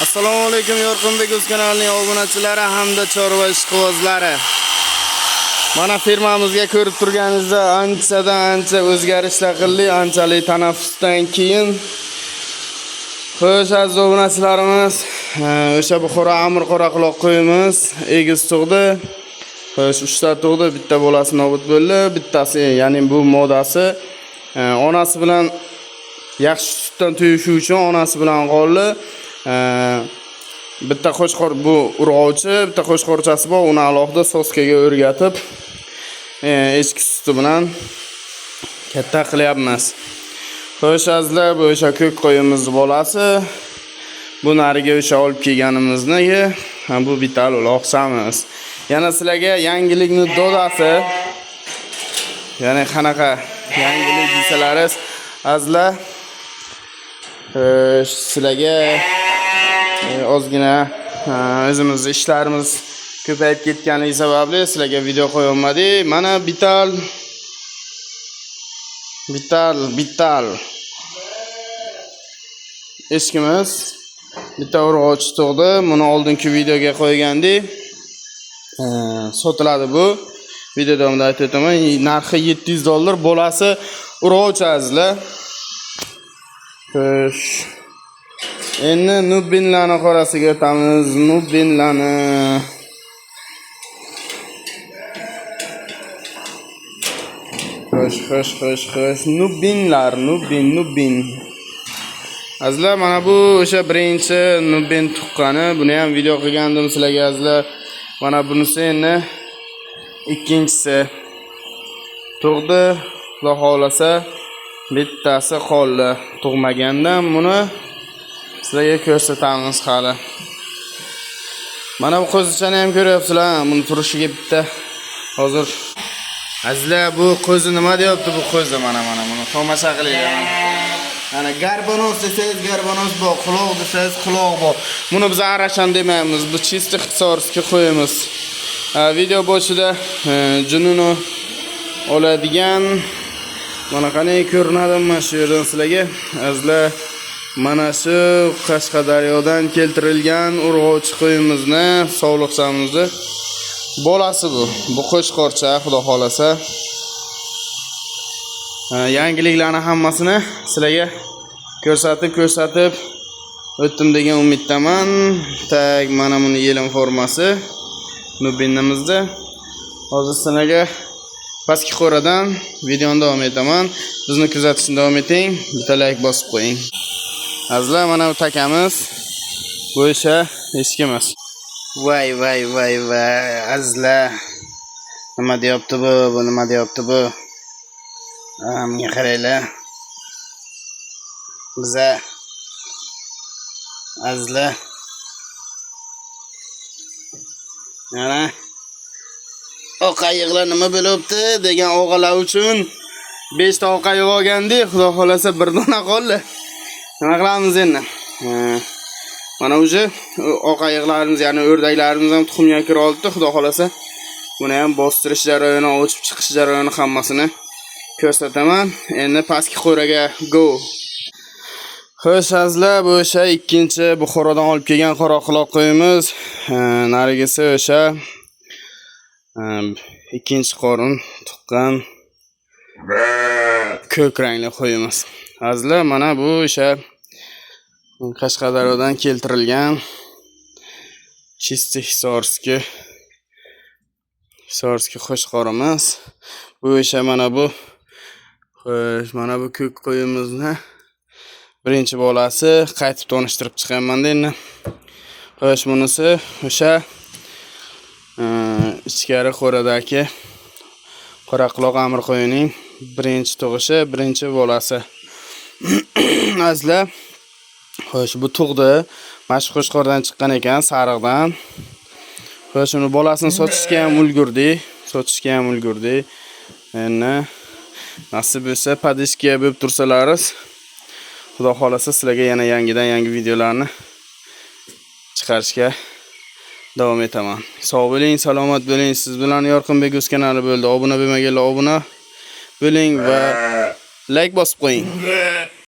Assalomu alaykum Yorqinbek o'z kanalining obunachilari hamda chorva ishqibozlari. Mana firmamizga ko'rib turganingizda ancha o'zgarishlar qildi, anchalik tanaffusdan keyin. Xo'sh, aziz obunachilarimiz, o'sha Buxoro Amir Qoraqaloq qo'yimiz egiz tug'di. Xo'sh, 3 ta tug'di, bitta bolasi nobud bo'ldi, bittasi, ya'ni bu modasi onasi bilan yaxshi sutdan to'yishi uchun onasi bilan qoldi. Bitta qo'chqor bu urg'ovchi, bitta qo'chqorchasi bor, uni alohida soskaga o'rgatib, echki suti bilan katta qilyapmiz. Xo'sh, azizlar, bu o'sha ko'k qo'yimiz bolasi. Bu nariga o'sha olib kelganimizniki, bu bital uloqchamiz. Yana sizlarga yangilikni dodasi. Ya'ni qanaqa yangilik desalaringiz, azizlar, sizlarga ozgina o'zimizning ishlarimiz ko'payib ketganligi sababli sizlarga video qo'ya olmadik. Mana bital eshkimiz bitta urg'ochi tug'di. Buni oldingi videoga qo'ygandik. Sotiladi bu. Video davomida aytib o'taman. Narxi $700 bolasi urg'ochi azizlar. Xo'sh. Endi nubbinlarni qorasiga o'tamiz. Nubbinlarni. Xo'sh. Nubbin. Azizlar, mana bu o'sha birinchi nubbin tuqqani. Buni ham video qilgandim sizlarga azizlar. Mana bunisi endi ikkinchisi tug'di. Xudo xolasa bittasi qoldi. Tug'magandan buni sizlarga ko'rsatamiz hali. Mana bu qo'zichani ham ko'ryapsizlar. Buni turishiga bitta hozir azizlar, bu qo'zi nima deyapti? Bu qo'zi mana buni tomosha qiling. Ana garbanos desangiz garbanos bor, quloq desangiz quloq bor. Buni biz arashan demaymiz. Bu chisti ixtisosga qo'yamiz. Video boshida jununi oladigan mana qanday ko'rinadi mana shu yerdan sizlarga azizlar. Mana shu Qashqadaryodan keltirilgan urg'ovchi qo'yimizni, sog'liqchamizni bolasi bu. Bu qo'chqorcha, xudo xolasa. Yangiliklarni hammasini sizlarga ko'rsatib o'tdim degan umiddaman. Tak, mana buni yelim formasi nubbinimizda. Hozir sizlarga pastki qo'radan videoni davom etaman. Bizni kuzatishni davom eting. Bitta like bosib qo'ying. Azizlar, mana bu takamiz. Bu o'sha eshkimiz. Voy. Azizlar. Nima deyapti bu? Bu nima deyapti bu? Menga qaranglar. Biza azizlar. Mana oqayiqlar nima bo'libdi degan o'g'alar uchun 5 ta oqayiq olgandik. Xudo xolasa bir dona qoldi. Nima qilamiz endi? Mana o'sha oqayiqlarimiz, ya'ni o'rdaklarimiz ham tuxumga kira oldi. Xudo xolasa buni ham bostirish jarayoni, ochib chiqish jarayoni hammasini ko'rsataman. Endi pastki qo'raga go. Xo'sh, azizlar, bu o'sha ikkinchi Buxorodan olib kelgan qoraqaloq qo'yimiz. Narigisi o'sha ikkinchi qorin tuqqan ko'k rangli qo'yimiz. Azizlar, mana bu o'sha Qashqadaryodan keltirilgan chisti Hisarski qo'chqorimiz. Bu o'sha mana bu ko'k qo'yimizni birinchi bolasi. Qaytib tanishtirib chiqaman endi. Xo'sh, bunisi o'sha ichkari qo'radagi Qoraqaloq Amir qo'yining birinchi tug'ishi, birinchi bolasi. Azizlar, xo'sh, bu tug'di. Mana shu qo'chqordan chiqqan ekan, sariqdan. Xo'sh, uni bolasini sotishga ham ulgurdi. Endi nasib bo'lsa podishkaga bo'lib tursalaringiz, xudo xolasa sizlarga yana yangi videolarni chiqarishga davom etaman. Sog' bo'ling, salomat bo'ling. Siz bilan Yorqinbek o'z kanali bo'ldi. Obuna bo'lmaganlar obuna bo'ling va like bosib qo'ying.